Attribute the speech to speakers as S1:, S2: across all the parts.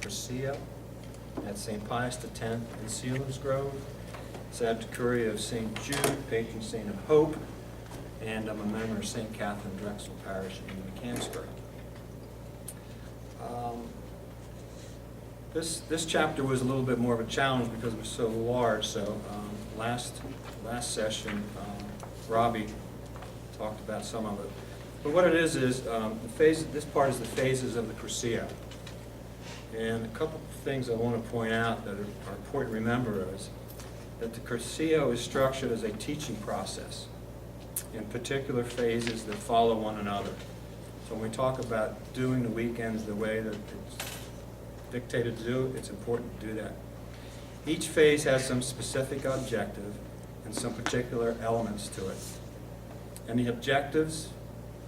S1: Cursillo at St. Pius X in Selinsgrove. Sad decree of St. Jude, patron saint of hope, and I'm a member of St. Catherine Drexel Parish in Mechanicsburg. This chapter was a little bit more of a challenge because it was so large. So last session, Robbie talked about some of it. But what it is this part is the phases of the Cursillo. And a couple of things I want to point out that are important to remember is that the Cursillo is structured as a teaching process in particular phases that follow one another. So when we talk about doing the weekends the way that it's dictated to do, it's important to do that. Each phase has some specific objective and some particular elements to it. And the objectives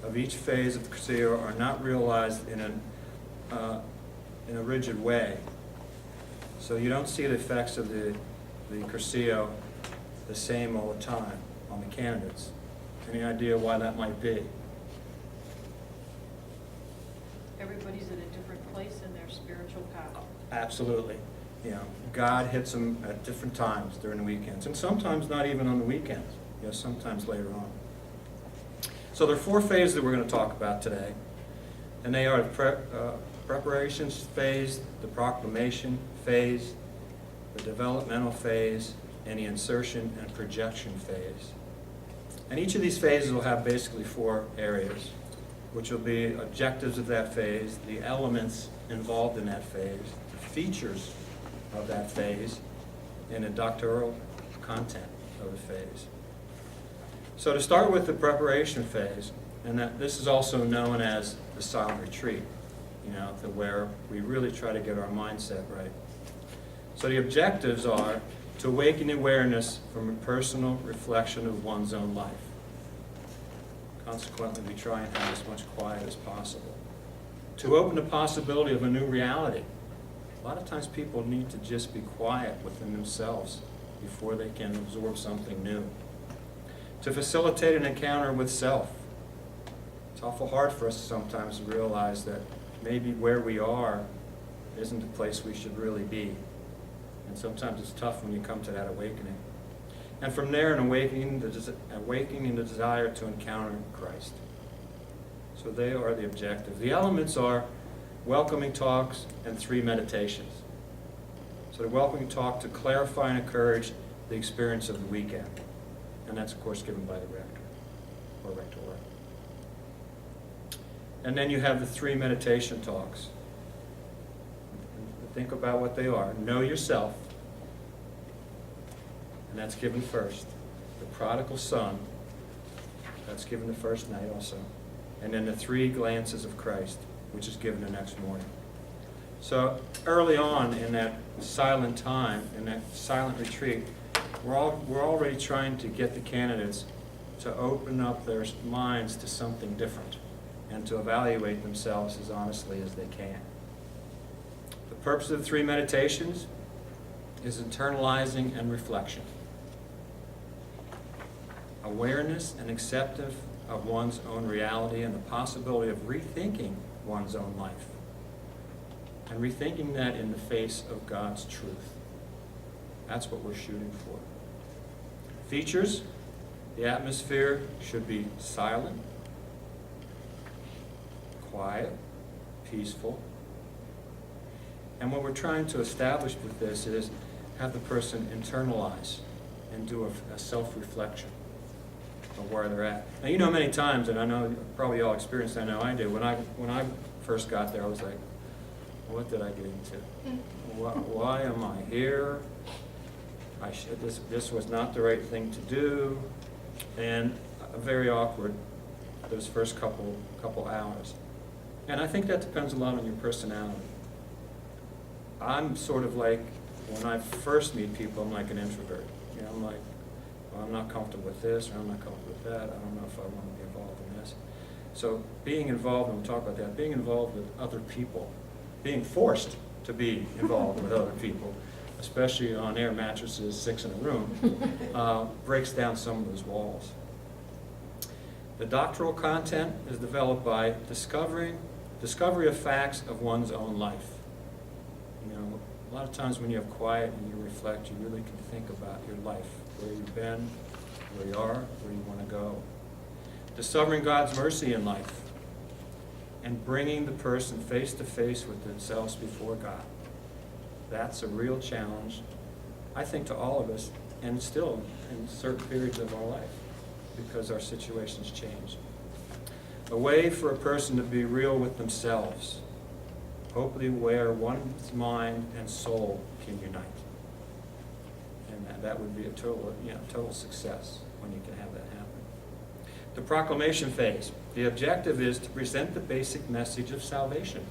S1: of each phase of the Cursillo are not realized in a rigid way. So you don't see the effects of the Cursillo the same all the time on the candidates. Any idea why that might be?
S2: Everybody's at a different place in their spiritual path.
S1: Absolutely. You know, God hits them at different times during the weekends, and sometimes not even on the weekends. You know, sometimes later on. So there are four phases that we're going to talk about today, and they are the preparations phase, the proclamation phase, the developmental phase, and the insertion and projection phase. And each of these phases will have basically four areas, which will be objectives of that phase, the elements involved in that phase, the features of that phase, and the doctoral content of the phase. So to start with the preparation phase, and that this is also known as the silent retreat, you know, where we really try to get our mindset right. So the objectives are to awaken awareness from a personal reflection of one's own life. Consequently, we try and have as much quiet as possible. To open the possibility of a new reality. A lot of times people need to just be quiet within themselves before they can absorb something new. To facilitate an encounter with self. It's awful hard for us sometimes to realize that maybe where we are isn't the place we should really be. And sometimes it's tough when you come to that awakening. And from there, an awakening the desire to encounter Christ. So they are the objectives. The elements are welcoming talks and 3 meditations. So the welcoming talk to clarify and encourage the experience of the weekend. And that's, of course, given by the rector or rector. And then you have the 3 meditation talks. Think about what they are. Know yourself. And that's given first. The prodigal son, that's given the first night also. And then the 3 glances of Christ, which is given the next morning. So early on in that silent time, in that silent retreat, we're already trying to get the candidates to open up their minds to something different and to evaluate themselves as honestly as they can. The purpose of the 3 meditations is internalizing and reflection. Awareness and acceptance of one's own reality and the possibility of rethinking one's own life. And rethinking that in the face of God's truth. That's what we're shooting for. Features: the atmosphere should be silent, quiet, peaceful. And what we're trying to establish with this is have the person internalize and do a self-reflection of where they're at. Now, you know, many times, and I know probably all experienced, I know I did, when I first got there, I was like, what did I get into? Why am I here? This was not the right thing to do. And very awkward those first couple hours. And I think that depends a lot on your personality. I'm sort of like, when I first meet people, I'm like an introvert. You know, I'm like, well, I'm not comfortable with this, or I'm not comfortable with that. I don't know if I want to be involved in this. So being involved, and we'll talk about that, being involved with other people, being forced to be involved with other people, especially on air mattresses, 6 in a room, breaks down some of those walls. The doctoral content is developed by discovery of facts of one's own life. You know, a lot of times when you have quiet and you reflect, you really can think about your life, where you've been, where you are, where you want to go. Discovering God's mercy in life and bringing the person face to face with themselves before God. That's a real challenge, I think, to all of us, and still in certain periods of our life, because our situations change. A way for a person to be real with themselves, hopefully where one's mind and soul can unite. And that would be a total success when you can have that happen. The proclamation phase. The objective is to present the basic message of salvation.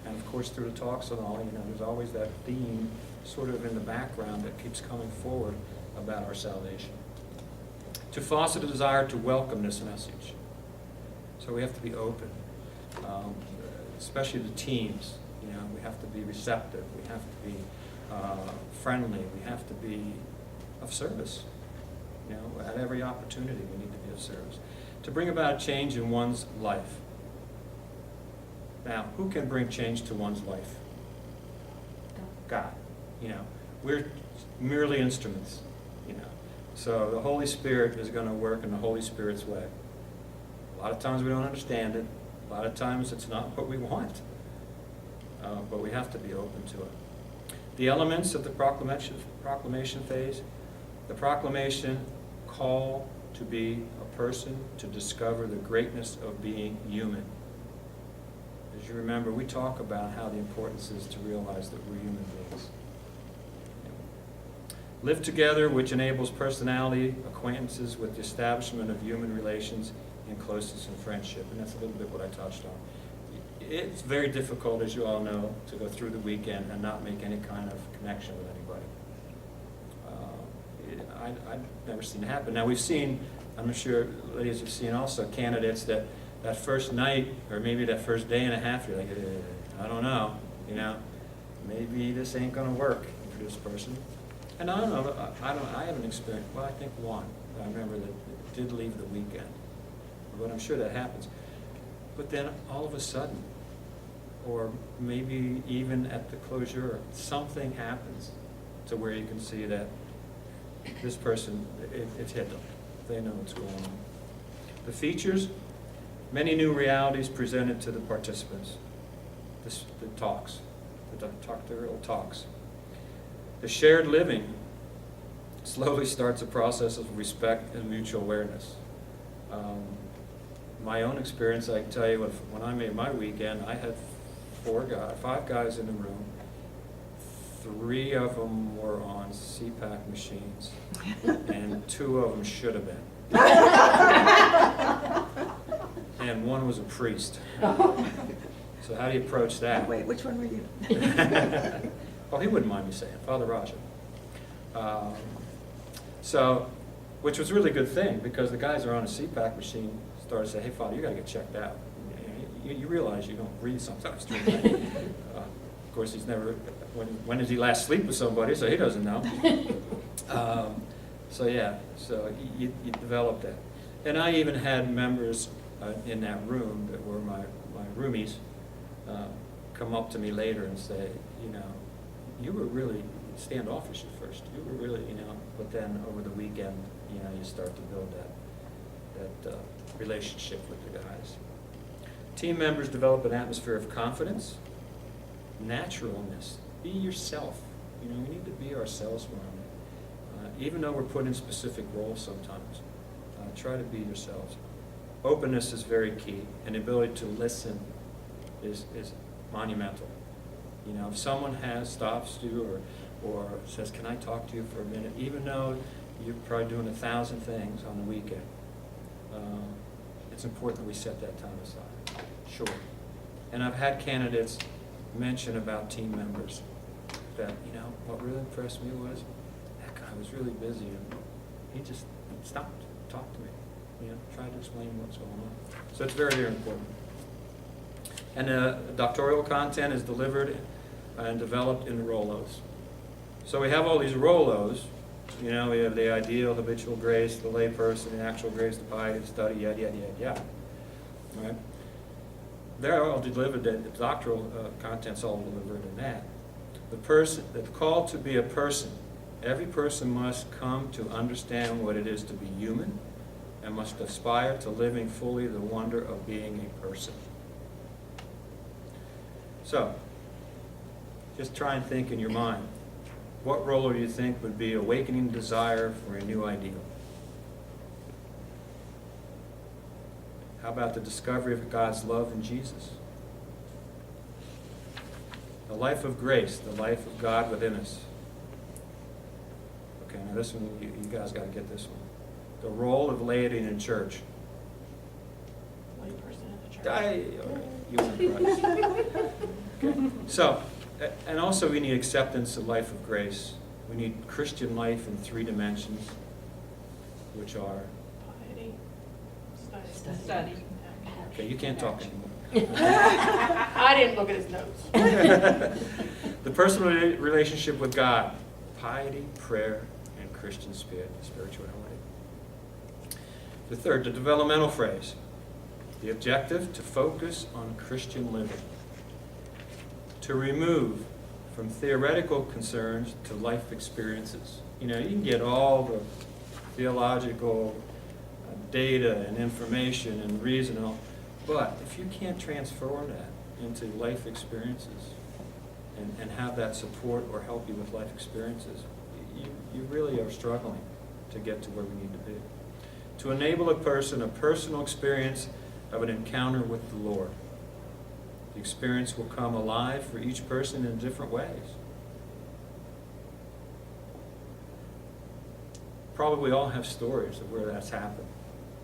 S1: And of course, through the talks and all, there's always that theme sort of in the background that keeps coming forward about our salvation. To foster the desire to welcome this message. So we have to be open, especially the teams. We have to be receptive. We have to be friendly. We have to be of service. At every opportunity we need to be of service. To bring about a change in one's life. Now, who can bring change to one's life? God. We're merely instruments. So the Holy Spirit is going to work in the Holy Spirit's way. A lot of times we don't understand it. A lot of times it's not what we want. But we have to be open to it. The elements of the proclamation phase. The proclamation call to be a person, to discover the greatness of being human. As you remember, we talk about how the importance is to realize that we're human beings. Live together, which enables personality, acquaintances with the establishment of human relations and closeness and friendship. And that's a little bit what I touched on. It's very difficult, as you all know, to go through the weekend and not make any kind of connection with anybody. I've never seen it happen. Now we've seen, I'm sure ladies have seen also, candidates that first night, or maybe that first day and a half, you're like, I don't know, maybe this ain't going to work for this person. And I don't know, I haven't experienced, well, I think one, I remember that did leave the weekend. But I'm sure that happens. But then all of a sudden, or maybe even at the closure, something happens to where you can see that this person, it's hit them. They know what's going on. The features, many new realities presented to the participants. The talks, the doctoral talks. The shared living slowly starts a process of respect and mutual awareness. My own experience, I can tell you, when I made my weekend, I had 5 guys in the room. 3 of them were on CPAC machines, and 2 of them should have been. And 1 was a priest. So how do you approach that?
S3: Wait, which one were you?
S1: Oh, he wouldn't mind me saying, Father Roger. Which was a really good thing, because the guys are on a CPAC machine started to say, hey, Father, you got to get checked out. You realize you don't breathe sometimes during the night. Of course, he's never, when did he last sleep with somebody, so he doesn't know. So you develop that. And I even had members in that room that were my roomies come up to me later and say, you were really standoffish at first. You were really, but then over the weekend, you start to build that relationship with the guys. Team members develop an atmosphere of confidence, naturalness. Be yourself. We need to be ourselves more. Even though we're put in specific roles sometimes, try to be yourselves. Openness is very key, and the ability to listen is monumental. If someone stops you or says, can I talk to you for a minute, even though you're probably doing 1,000 things on the weekend, it's important that we set that time aside. Sure. And I've had candidates mention about team members that, what really impressed me was that guy was really busy and he just stopped, talked to me, tried to explain what's going on. So it's very, very important. And the doctoral content is delivered and developed in the Rollos. So we have all these Rollos. We have the ideal, habitual grace, the layperson, the actual grace, the piety, the study, yada, yada, yada, yada. Right? They're all delivered, the doctoral content's all delivered in that. The call to be a person. Every person must come to understand what it is to be human and must aspire to living fully the wonder of being a person. So, just try and think in your mind, what role do you think would be awakening desire for a new ideal? How about the discovery of God's love in Jesus? The life of grace, the life of God within us. Okay, now this one, you guys got to get this one. The role of laity in church.
S3: Layperson in the church.
S1: You want Christ. Okay. So, and also we need acceptance of life of grace. We need Christian life in 3 dimensions, which are,
S3: Piety.
S4: Study.
S1: okay, you can't talk anymore.
S3: I didn't look at his notes.
S1: The personal relationship with God, piety, prayer, and Christian spirituality. The third, the developmental phrase, the objective to focus on Christian living, to remove from theoretical concerns to life experiences. You know, you can get all the theological data and information and reason, but if you can't transfer that into life experiences and have that support or help you with life experiences, you really are struggling to get to where we need to be. To enable a person a personal experience of an encounter with the Lord. The experience will come alive for each person in different ways. Probably all have stories of where that's happened,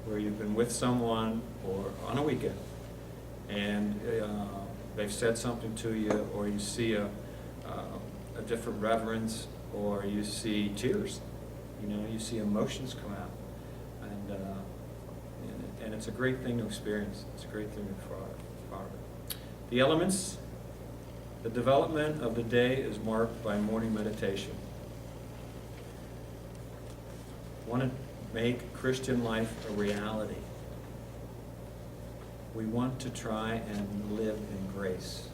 S1: where you've been with someone or on a weekend, and they've said something to you, or you see a different reverence, or you see tears. You know, you see emotions come out, and it's a great thing to experience. It's a great thing to follow. The elements. The development of the day is marked by morning meditation. Want to make Christian life a reality. We want to try and live in grace.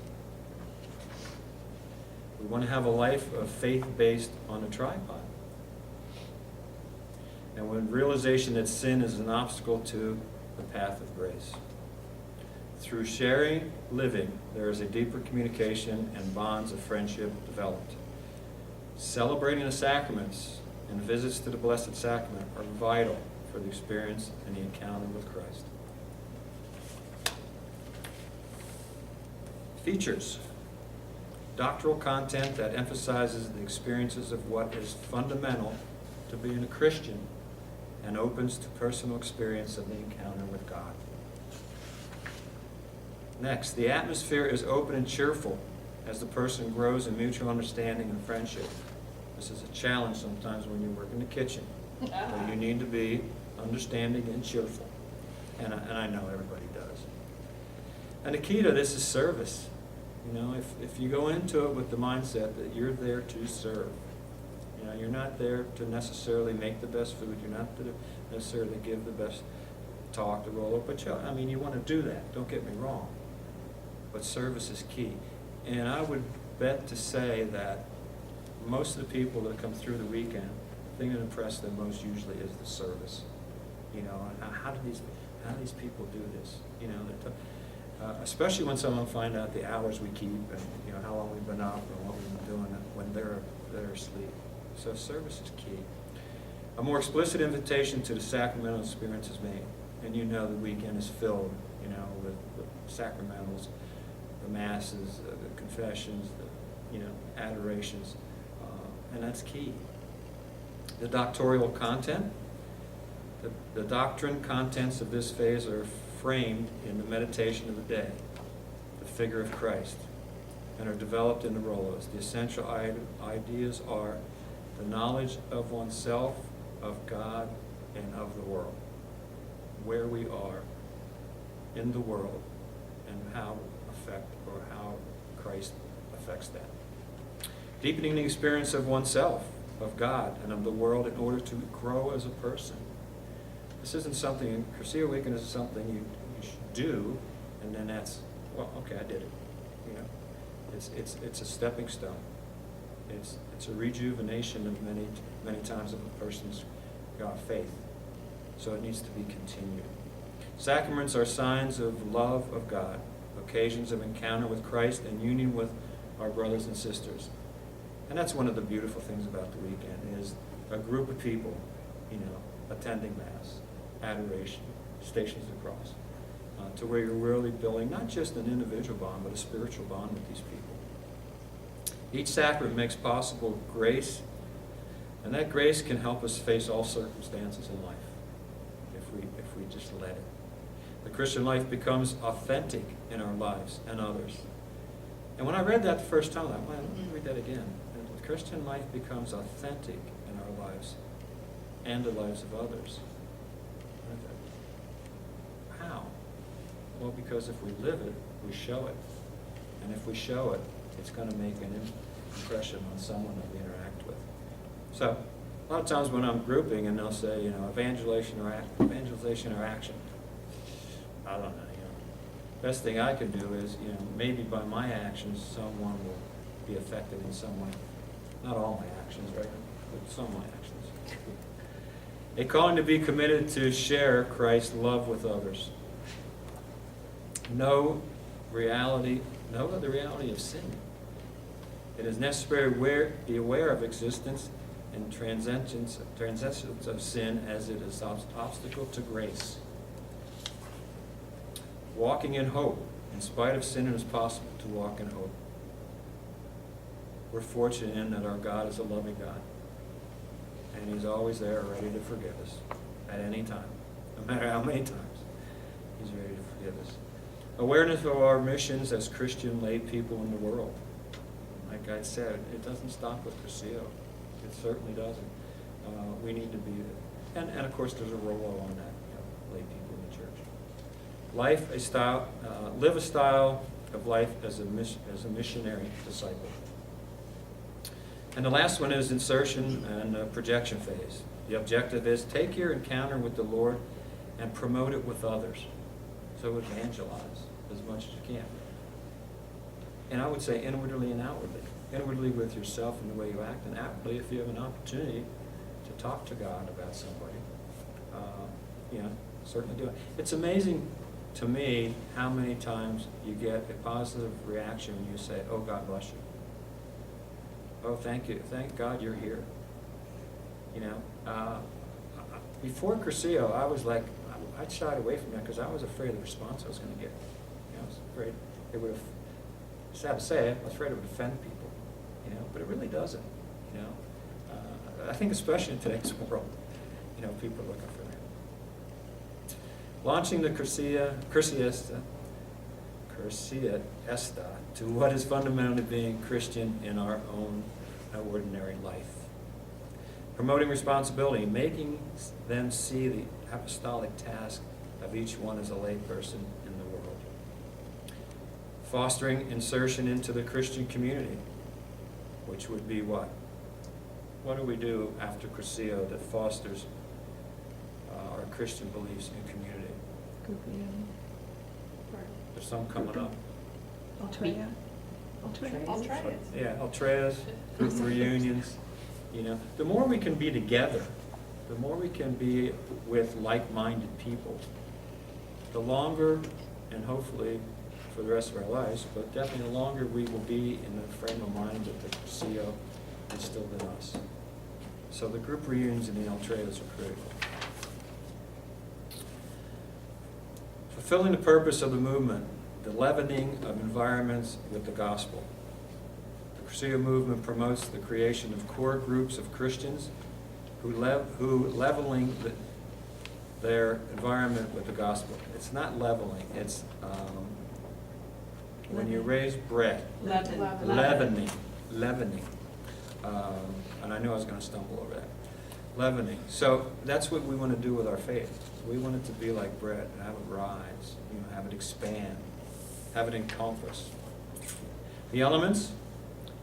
S1: We want to have a life of faith based on a tripod. And with realization that sin is an obstacle to the path of grace. Through sharing living, there is a deeper communication and bonds of friendship developed. Celebrating the sacraments and visits to the Blessed Sacrament are vital for the experience and the encounter with Christ. Features. Doctrinal content that emphasizes the experiences of what is fundamental to being a Christian and opens to personal experience of the encounter with God. Next, the atmosphere is open and cheerful as the person grows in mutual understanding and friendship. This is a challenge sometimes when you work in the kitchen. Where you need to be understanding and cheerful. And I know everybody does. And the key to this is service. You know, if you go into it with the mindset that you're there to serve. You know, you're not there to necessarily make the best food. You're not there to necessarily give the best talk to Rollo. But you want to do that. Don't get me wrong. But service is key. And I would bet to say that most of the people that come through the weekend, the thing that impresses them most usually is the service. You know, how do these people do this? You know, especially when someone find out the hours we keep and you know how long we've been up and what we've been doing when they're asleep. So service is key. A more explicit invitation to the sacramental experience is made, and you know the weekend is filled, you know, with sacramentals, the masses, the confessions, the adorations, and that's key. The doctoral content. The doctrine contents of this phase are framed in the meditation of the day, the figure of Christ, and are developed in the Rollos. The essential ideas are the knowledge of oneself, of God, and of the world, where we are in the world, and how Christ affects that. Deepening the experience of oneself, of God, and of the world in order to grow as a person. This isn't something, Cursillo Weekend is something you should do, and then that's, well, okay, I did it. You know, it's a stepping stone. It's a rejuvenation of many times of a person's faith. So it needs to be continued. Sacraments are signs of love of God, occasions of encounter with Christ and union with our brothers and sisters. And that's one of the beautiful things about the weekend is a group of people, attending Mass, adoration, Stations of the Cross, to where you're really building not just an individual bond, but a spiritual bond with these people. Each sacrament makes possible grace, and that grace can help us face all circumstances in life if we just let it. The Christian life becomes authentic in our lives and others. And when I read that the first time, I thought, let me read that again. And the Christian life becomes authentic in our lives and the lives of others. How? Well, because if we live it, we show it. And if we show it, it's going to make an impression on someone that we interact with. So, a lot of times when I'm grouping and they'll say, evangelization or action. I don't know, Best thing I can do is, maybe by my actions, someone will be affected in some way. Not all my actions, right? But some of my actions. A calling to be committed to share Christ's love with others. Know the reality of sin. It is necessary to be aware of existence and transcendence of sin as it is an obstacle to grace. Walking in hope. In spite of sin, it is possible to walk in hope. We're fortunate in that our God is a loving God. And He's always there ready to forgive us at any time. No matter how many times, He's ready to forgive us. Awareness of our missions as Christian lay people in the world. Like I said, it doesn't stop with Cursillo. It certainly doesn't. We need to be there. And of course, there's a Rollo on that, lay people in the church. Live a style of life as a missionary disciple. And the last one is insertion and projection phase. The objective is take your encounter with the Lord and promote it with others. So evangelize as much as you can. And I would say inwardly and outwardly. Inwardly with yourself and the way you act, and outwardly if you have an opportunity to talk to God about somebody, certainly do it. It's amazing to me how many times you get a positive reaction when you say, "Oh, God bless you. Oh, thank you. Thank God you're here." Before Cursillo, I was like, I shied away from that because I was afraid of the response I was going to get. I was afraid it would have, sad to say it, I was afraid it would offend people. But it really doesn't. I think especially in today's world, people are looking for that. Launching the Cursiesta to what is fundamentally being Christian in our own ordinary life. Promoting responsibility, making them see the apostolic task of each one as a lay person in the world. Fostering insertion into the Christian community, which would be what? What do we do after Cursillo that fosters our Christian beliefs and community?
S5: Group reunion.
S1: There's some coming up.
S5: Altrea.
S3: I'll try it.
S1: Yeah, Altreas, group reunions. The more we can be together, the more we can be with like-minded people, the longer, and hopefully for the rest of our lives, but definitely the longer we will be in the frame of mind that the Cursillo instilled in us. So the group reunions and the Altreas are critical. Fulfilling the purpose of the movement, the leavening of environments with the gospel. The Cursillo movement promotes the creation of core groups of Christians who leveling their environment with the gospel. It's not leveling, it's when you raise bread. Leavening. And I knew I was going to stumble over that. Leavening. So that's what we want to do with our faith. We want it to be like bread, have it rise, have it expand, have it encompass. The elements,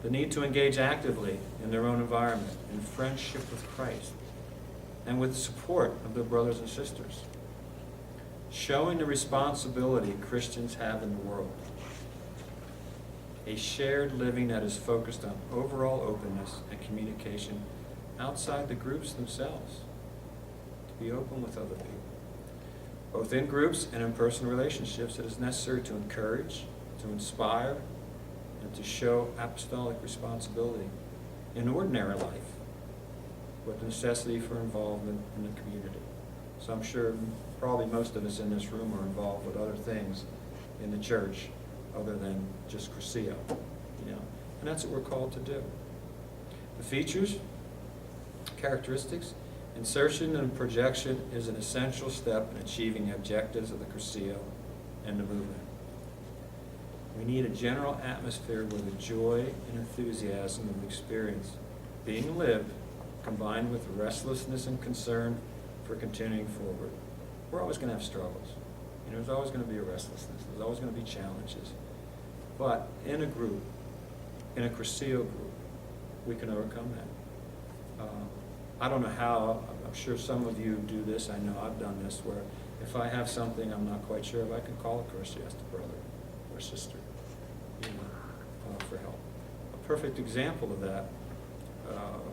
S1: the need to engage actively in their own environment, in friendship with Christ, and with support of their brothers and sisters. Showing the responsibility Christians have in the world. a shared living that is focused on overall openness and communication outside the groups themselves. To be open with other people. Both in groups and in personal relationships, it is necessary to encourage, to inspire, and to show apostolic responsibility in ordinary life with necessity for involvement in the community. So I'm sure probably most of us in this room are involved with other things in the church other than just Cursillo, you know, and that's what we're called to do. The features, characteristics, insertion and projection is an essential step in achieving the objectives of the Cursillo and the movement. We need a general atmosphere where the joy and enthusiasm of the experience being lived combined with restlessness and concern for continuing forward. We're always going to have struggles. You know, there's always going to be a restlessness. There's always going to be challenges. But in a group, in a Cursillo group, we can overcome that. I don't know how. I'm sure some of you do this. I know I've done this, where if I have something I'm not quite sure if I can call a Cursillo brother or sister, you know, for help. A perfect example of that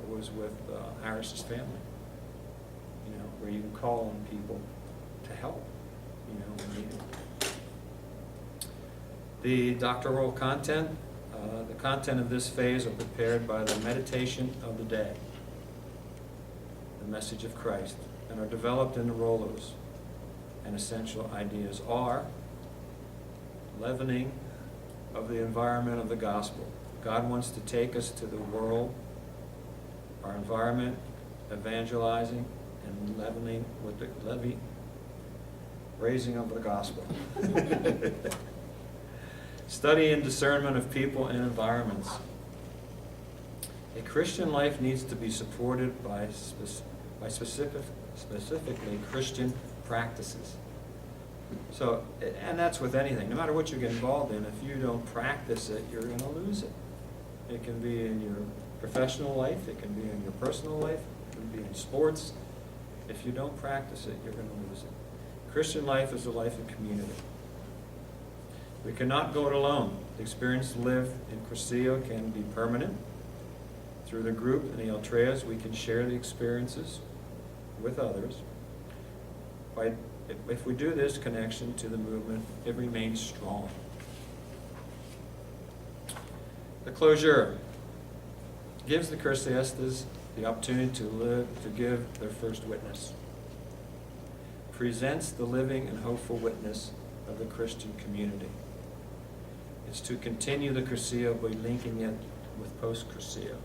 S1: was with Harris's family. You know, where you can call on people to help, you know, when needed. The doctoral content, the content of this phase are prepared by the meditation of the day, the message of Christ, and are developed in the Rollos. And essential ideas are leavening of the environment of the gospel. God wants to take us to the world, our environment, evangelizing, and leavening with the raising of the gospel. Study and discernment of people and environments. A Christian life needs to be supported by specifically Christian practices. So, and that's with anything. No matter what you get involved in, if you don't practice it, you're going to lose it. It can be in your professional life, it can be in your personal life, it can be in sports. If you don't practice it, you're going to lose it. Christian life is a life of community. We cannot go it alone. The experience lived in Cursillo can be permanent. Through the group and the Ultreas, we can share the experiences with others. If we do this connection to the movement, it remains strong. The closure gives the Cursillistas the opportunity to live, to give their first witness. Presents the living and hopeful witness of the Christian community. It's to continue the Cursillo by linking it with post-Cursillo.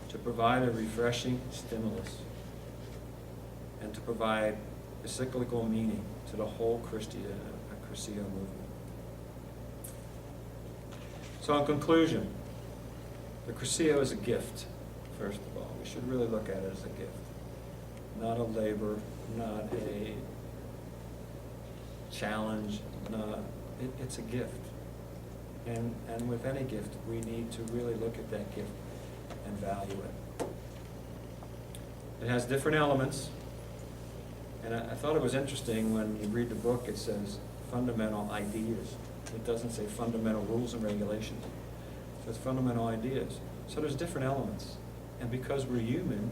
S1: To provide a refreshing stimulus. And to provide a cyclical meaning to the whole Cursillo movement. So in conclusion, the Cursillo is a gift, first of all. We should really look at it as a gift. Not a labor, not a challenge, it's a gift. And with any gift, we need to really look at that gift and value it. It has different elements. And I thought it was interesting when you read the book, it says fundamental ideas. It doesn't say fundamental rules and regulations. It says fundamental ideas. So there's different elements. And because we're human,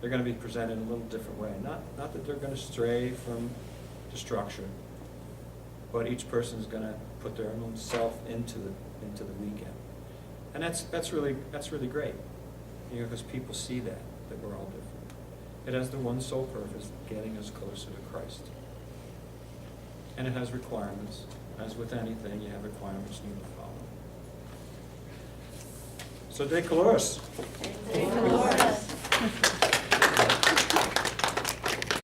S1: they're going to be presented in a little different way. Not that they're going to stray from the structure, but each person's going to put their own self into the weekend. And that's really great. You know, because people see that we're all different. It has the one sole purpose, getting us closer to Christ. And it has requirements. As with anything, you have requirements you need to follow. So, de colores.
S3: De colores.